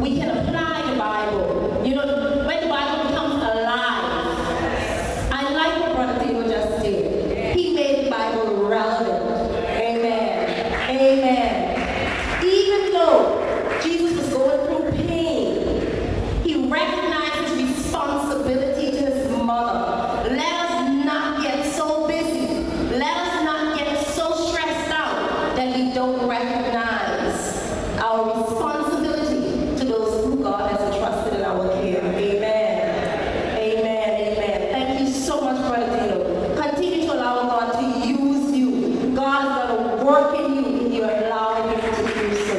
we can apply the Bible. You know, when the Bible becomes alive, I like what Brother Theo just did. He made the Bible relevant. Amen. Amen. Even though Jesus was going through pain, he recognized his responsibility to his mother. Let us not get so busy. Let us not get so stressed out that we don't recognize our responsibility to those who God has entrusted in our care. Amen. Amen. Amen. Thank you so much, Brother Dino. Continue to allow God to use you. God is going to work in you if you are allowing him to do so.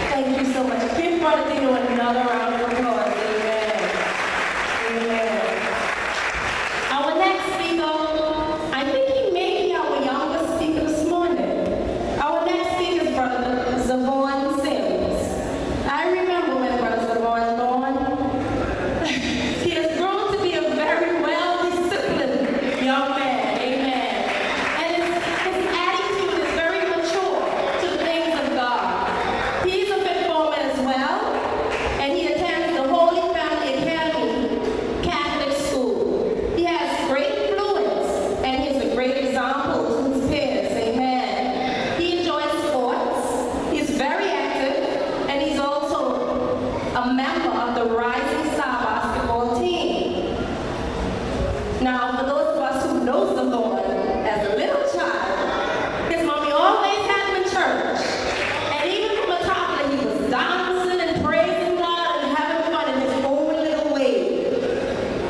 Thank you so much. Give Brother Dino another round of applause. Amen. Amen. Our next speaker, I think he may be our youngest speaker this morning. Our next speaker is Brother Zavon Sims. I remember when Brother Zavon born. He has grown to be a very well-disciplined young man. Amen. And his attitude is very mature to the things of God. He's a fit foreman as well, and he attends the Holy Family Academy Catholic School. He has great influence, and he's a great example to his peers. Amen. He enjoys sports. He's very active, and he's also a member of the Rising Star basketball team. Now, for those of us who knows the Lord, as a little child, his mommy always had him in church. And even from a toddler, he was dancing and praising God and having fun in his own little way.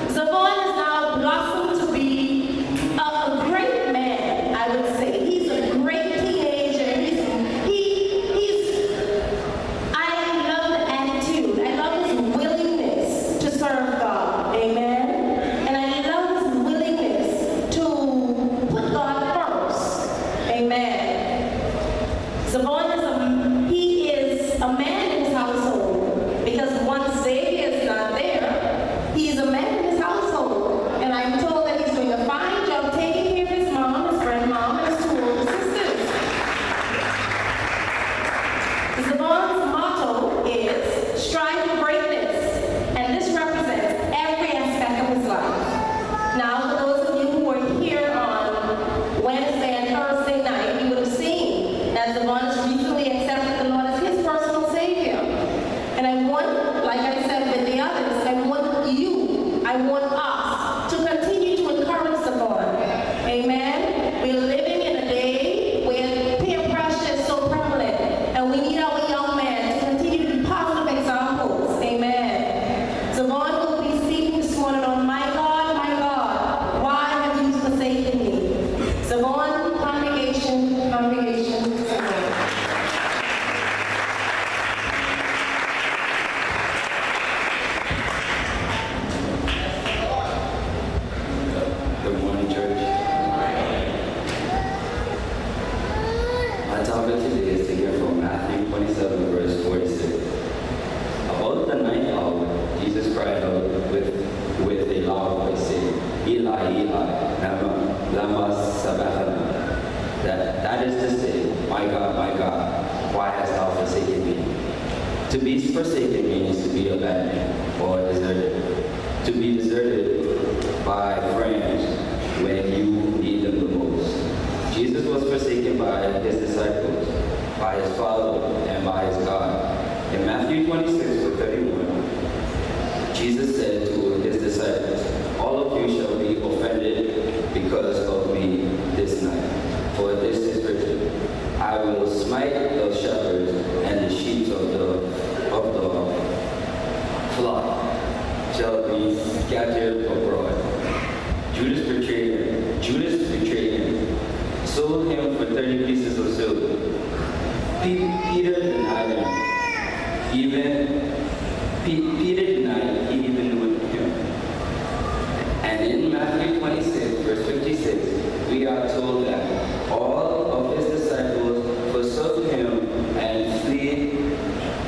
Zavon has now blossomed to be a great man, I would say. He's a great teenager. I love the attitude. I love his willingness to serve God. Amen. And I love his willingness to put God first. Amen. Zavon he is a man in his household, because once Xavier is not there, he's a man in his household. And I'm told that he's doing a fine job taking care of his mom, his grandmom, and his two older sisters. Zavon's motto is strive for greatness, and this represents every aspect of his life. Now, for those of you who were here on Wednesday and Thursday night, you would have seen that Zavon has recently accepted the Lord as his personal Savior. And I want, like I said with the others, I want us to continue to encourage Zavon. Amen. We're living in a day where peer pressure is so prevalent, and we need our young men to continue to be positive examples. Amen. Zavon will be speaking this morning on my God, why have you forsaken me? Zavon, congregation, Zavon. Good morning, church. My topic today is to hear from Matthew 27, verse 46. About the ninth hour, Jesus cried out with a loud voice, saying, Eli, Eli, lama sabachthani. That is to say, my God, why hast thou forsaken me? To be forsaken means to be abandoned or deserted. To be deserted by friends when you need them the most. Jesus was forsaken by his disciples, by his Father, and by his God. In Matthew 26, verse 31, Jesus said to his disciples, all of you shall be offended because of me this night. For this is written, I will smite the shepherds, and the sheep of the flock shall be scattered abroad. Judas betrayed him, sold him for 30 pieces of silver. Peter denied him. Peter denied he even knew him. And in Matthew 26, verse 56, we are told that all of his disciples forsook him and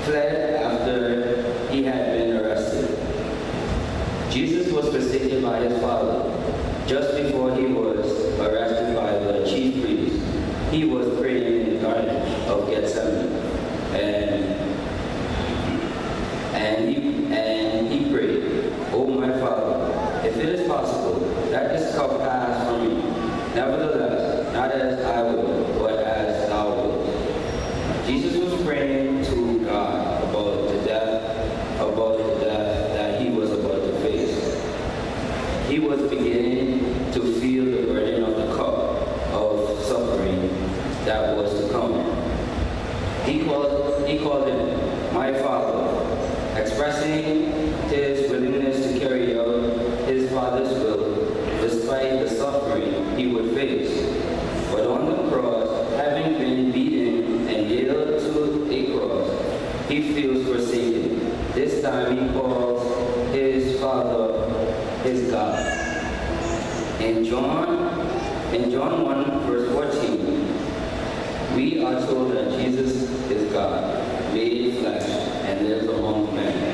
fled after he had been arrested. Jesus was forsaken by his Father. Just before he was arrested by the chief priests, he was praying in the Garden of Gethsemane. And expressing his willingness to carry out his Father's will despite the suffering he would face. But on the cross, having been beaten and nailed to a cross, he feels forsaken. This time he calls his Father his God. In John 1, verse 14, we are told that Jesus is God, made flesh, and lives among men.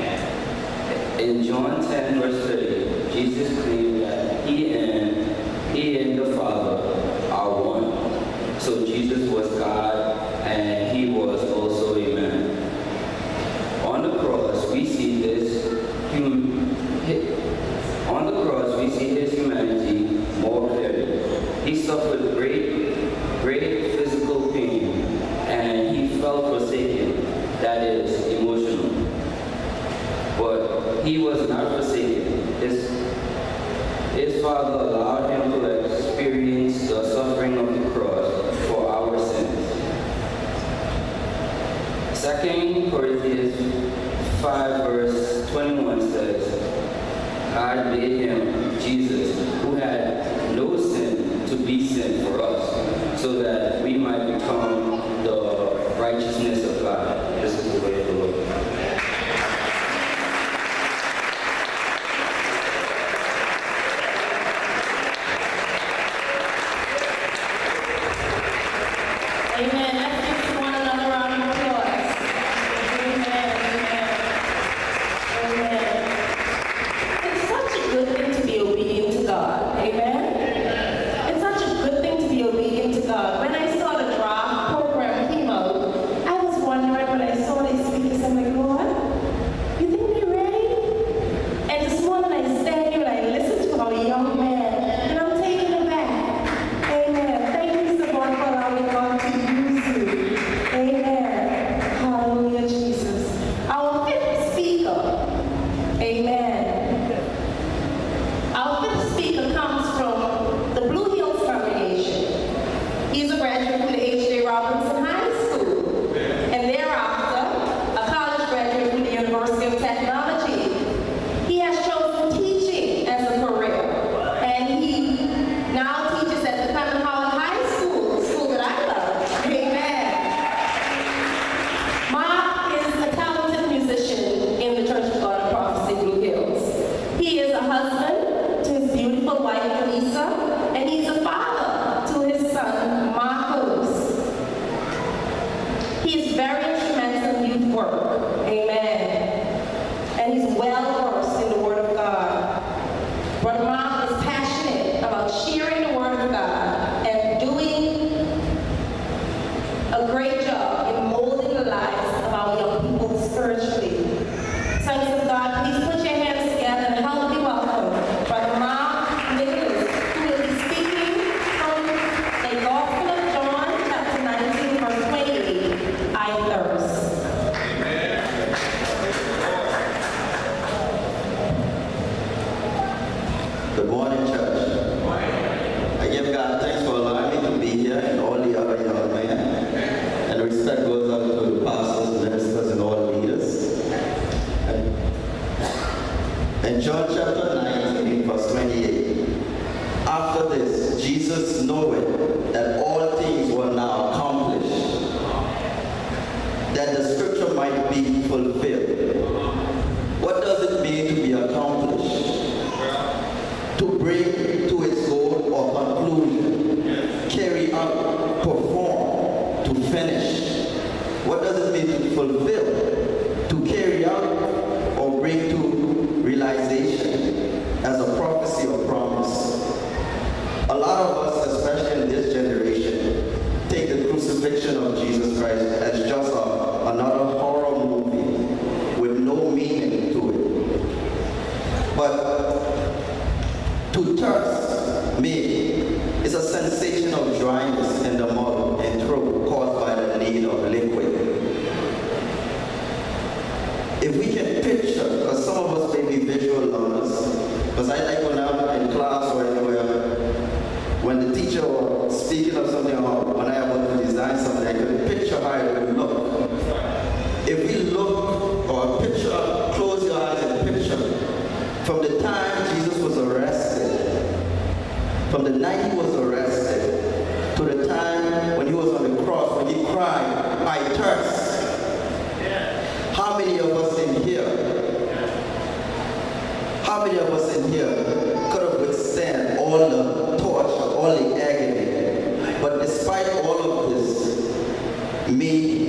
In John 10, verse 30, Jesus claimed that he and the Father are one. So Jesus was God, and he was also a man. On the cross, we see his humanity more clearly. He suffered great physical pain, and he felt forsaken, that is, emotional. But he was not forsaken. His Father allowed him to experience the suffering of the cross for our sins. 2 Corinthians 5, verse 21 says, God made him, Jesus, who had no sin, to be sin for us, so that we might become the righteousness of God. This is the way of the Lord. Amen. Let's give one another a round of applause. Amen. Amen. It's such a good thing to be obedient to God. Amen. It's such a good thing to be obedient to God. When I saw the draft program came out, I was wondering when I saw these speakers, I'm like, Lord, you think they're ready? And this morning I stand here and I listen to our young man, and I'm taken aback. Amen. Thank you so much for allowing God to use you. Amen. Hallelujah, Jesus. Our fifth speaker. Amen. Our fifth speaker comes from the Blue Hills congregation. He's a graduate from the H.D. Robinson High School, and thereafter, a college graduate from the University of Technology. He has chosen teaching as a career, and he now teaches at the Cotton Howard High School, the school that I love. Amen. Mark is a talented musician in the Church of God of Prophecy, Blue Hills. He is a husband to his beautiful wife, Lisa, and he's a father to his son, Marcos. He is very instrumental in youth work. Amen. And he's well versed in the Word of God. Brother Mark is passionate about sharing the Word of God and doing a great job in molding the lives of our young people spiritually. Saints of God, please put your hands together and help me welcome Brother Mark Nicholas, who will be speaking from the Gospel of John, chapter 19, verse 28, I thirst. Good morning, church. I give God thanks for allowing me to be here and all the other young men. And respect goes out to the pastors, ministers, and all leaders. In John chapter 19, verse 28, after this, Jesus, knowing that all things were now accomplished, that the scripture might be fulfilled. What does it mean to be accomplished? To bring to its goal or conclusion, carry out, perform, to finish. What does it mean to fulfill? To carry out or bring to realization as a prophecy or promise. A lot of us, especially in this generation, take the crucifixion of Jesus Christ as just another horror movie with no meaning to it. But to thirst, me, is a sensation of dryness in the mouth and throat caused by the need of liquid. If we can picture, because some of us may be visual learners, because I like when I'm in class or anywhere, when the teacher was speaking of something or when I want to design something, I could picture how it would look. If we look or picture, close cried, I thirst. How many of us in here, could have withstand all the torture, all the agony? But despite all of this, me,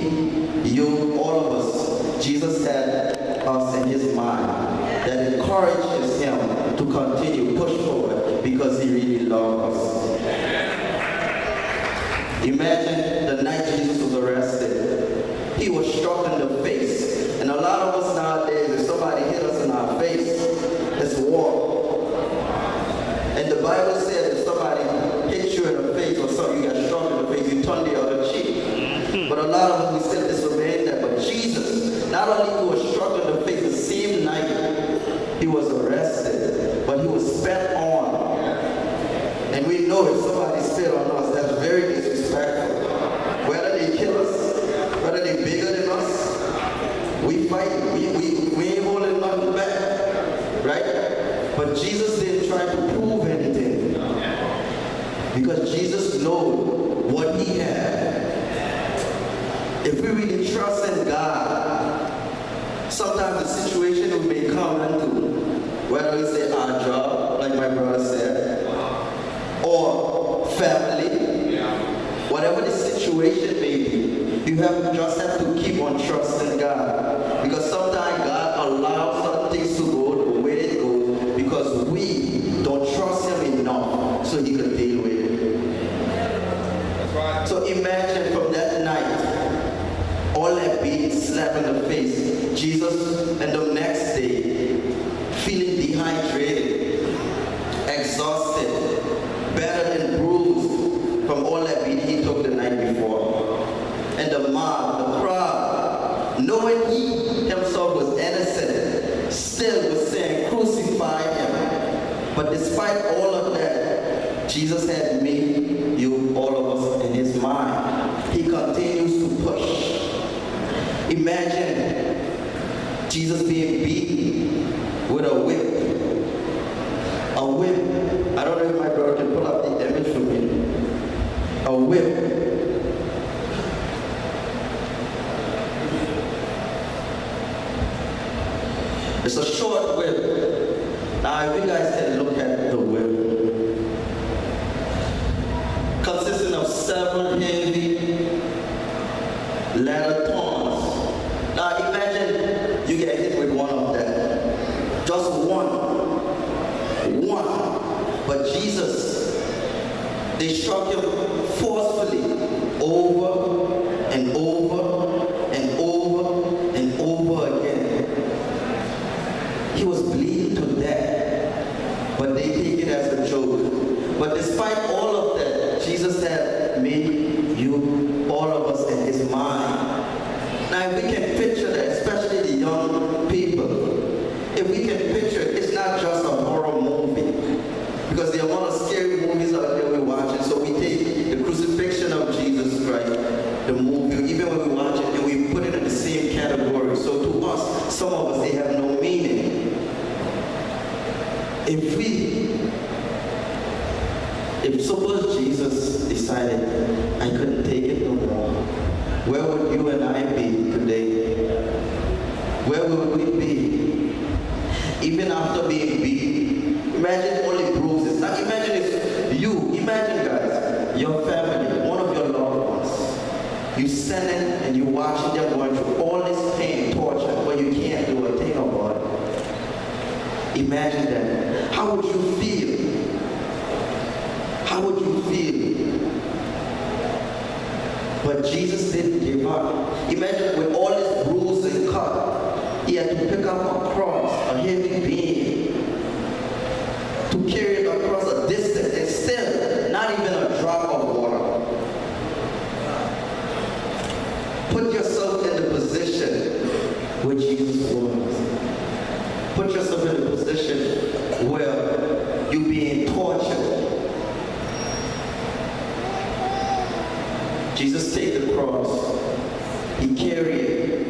you, all of us, Jesus had us in his mind that encourages him to continue, push forward, because he really loved us. Imagine the night Jesus was arrested. He was struck in the face. And a lot of us nowadays, if somebody hit us in our face, it's war. And the Bible says if somebody hits you in the face or something, you got struck in the face, you turn the other cheek. But a lot of us, we still disobeying that. But Jesus, not only he was struck in the face the same night he was arrested, but he was spat on. And we know if somebody spit on us, that's very disrespectful. Whether they kill us, whether they bigger than us, we fight. We ain't holding nothing back, right? But Jesus didn't try to prove anything, because Jesus knows what he had. If we really trust in God, sometimes the situation we may come into, whether we say our job, like my brother said, or family, whatever the situation may be, you just have to keep on trusting God. Because sometimes God allows certain things to go the way it goes because we don't trust him enough so he can deal with it. That's right. So imagine from that night, all that being slapped in the face, Jesus, and the next day, feeling dehydrated, exhausted, battered and bruised from all that beating he took the night before. And the mob, the crowd, knowing he himself was innocent, still was saying, crucify him. But despite all of that, Jesus had me, you, all of us in his mind. He continues to push. Imagine Jesus being beaten with a whip. A whip. I don't know if my brother can pull up the image for me. A whip. It's a short whip. Now, if you guys can look at the whip, consisting of 7 heavy leather thorns. Now, imagine you get hit with one of them. Just one. But Jesus, they struck him forcefully over and over and over and over again. He was bleeding to death, but they take it as a joke. But despite all of that, Jesus had me, you, all of us in his mind. Now if we can picture that, especially the young people, if we can picture it, it's not just a horror movie. Because there are a lot of scary movies out there we're watching, so we take the crucifixion of Jesus Christ, the movie, even when we watch it, and we put it in the same category. So to us, some of us, they have no meaning. If suppose Jesus decided, I couldn't take it no more, where would you and I be today? Where would we be? Even after being beaten, imagine all the bruises. Now imagine if you, imagine guys, your family, one of your loved ones, you standing and you watching them going through all this pain, torture, but you can't do a thing about it. Imagine that. How would you feel? How would you feel? But Jesus didn't give up. Imagine with all this bruise and cut, he had to pick up a cross, a heavy beam, to carry it across a distance, and still not even a drop of water. Put yourself in the position where Jesus was. Put yourself in a position where you're being tortured. Jesus take the cross. He carried it.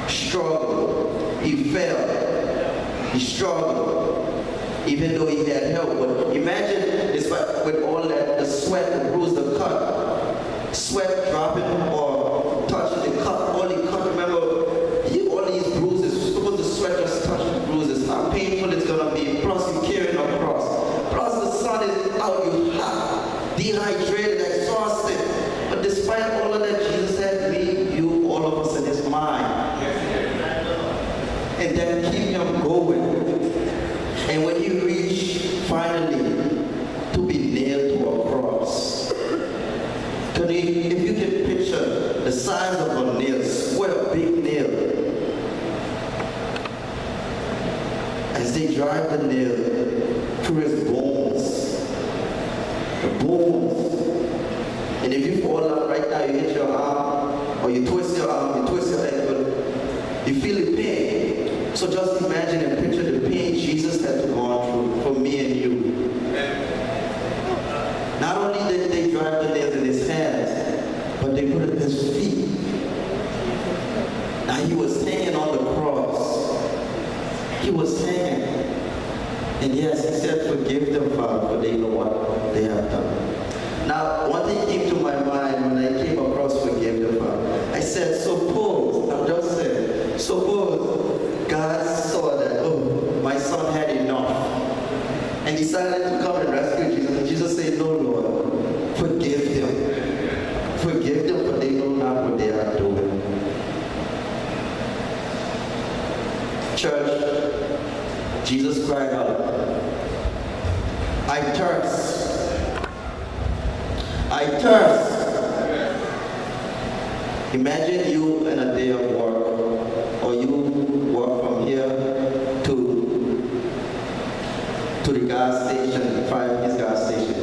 Struggled. He fell. He struggled. Even though he had help. But imagine, despite with all that, the sweat, the bruise, the cut, sweat dropping or touching the cut, all the cut. Remember, all these bruises, suppose the sweat just touch the bruises, how painful it's going to be. Plus, you're carrying a cross. Plus, the sun is out, you hot, dehydrated, exhausted. But despite all of that, Jesus said, leave you, all of us, in his mind. And then keep him going. And when he reached finally to be nailed to a cross, if you can picture the size of a nail, square, big nail, as they drive the nail through his bones, the bones. And if you fall out right now, you hit your arm, or you twist your arm, you twist your ankle, you feel the pain. So just imagine and picture the pain Jesus had to go through for me and you. Not only did they drive the nails in his hands, but they put it in his feet. Now he was hanging on the cross. He was hanging. And yes, he said, forgive them, Father, for they know what they have done. Now, one thing came to my mind when I came across forgive them, Father. I said, suppose, I'm just saying, suppose God saw that, oh, my son had enough, and decided to come and rescue Jesus. And Jesus said, no, Lord, forgive them. Forgive them, for they know not what they are doing. Church, Jesus cried out, I thirst. I thirst. Imagine you in a day of work, or you walk from here to the gas station, the 5 gas station.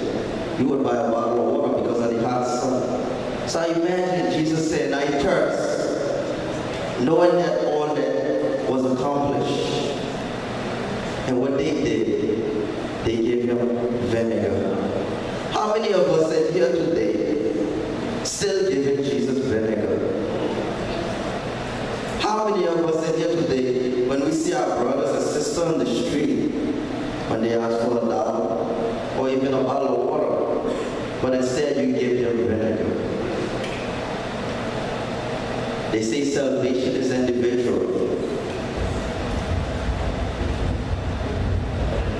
You would buy a bottle of water because of the hot sun. So I imagine Jesus saying, I thirst, knowing that all that was accomplished. And what they did, they gave him vinegar. How many of us are here today still giving Jesus vinegar? How many of us are here today when we see our brothers and sisters on the street, when they ask for $1 or even a bottle of water, but instead you give them vinegar? They say salvation is individual.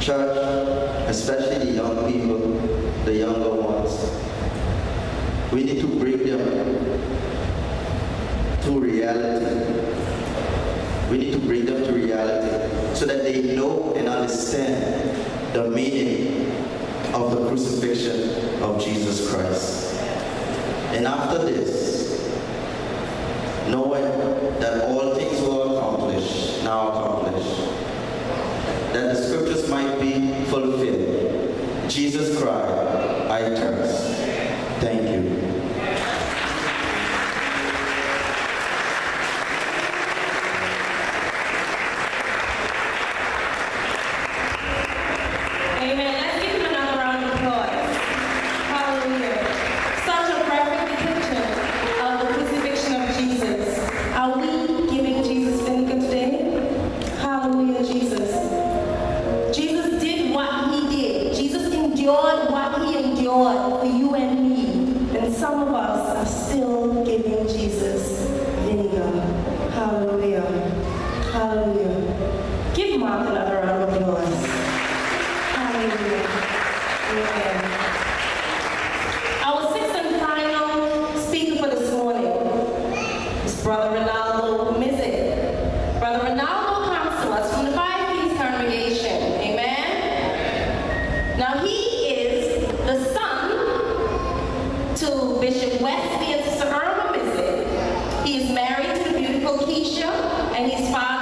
Church, especially the young people, the younger ones, we need to bring them to reality. We need to bring them to reality so that they know and understand the meaning of the crucifixion of Jesus Christ. And after this, knowing that all things were accomplished, now accomplished, that the scriptures might be fulfilled, Jesus cried, I thirst. Thank you. Amen. Let's give him another round of applause. Hallelujah. Such a perfect depiction of the crucifixion of Jesus. Are we giving Jesus vinegar today? Hallelujah, Jesus. Jesus did what he did. Jesus endured what he endured for you and me. And some of us are still giving Jesus vinegar. Hallelujah. Hallelujah. Give Mark another round of applause. Hallelujah. Amen. Our sixth and final speaker for this morning is Brother Ronaldo Mizik. Brother Ronaldo comes to us from the 5 Keys congregation. Amen. Now he is the son to Bishop Westby and Sister Irma Mizik. He is married to the beautiful Keisha, and he's father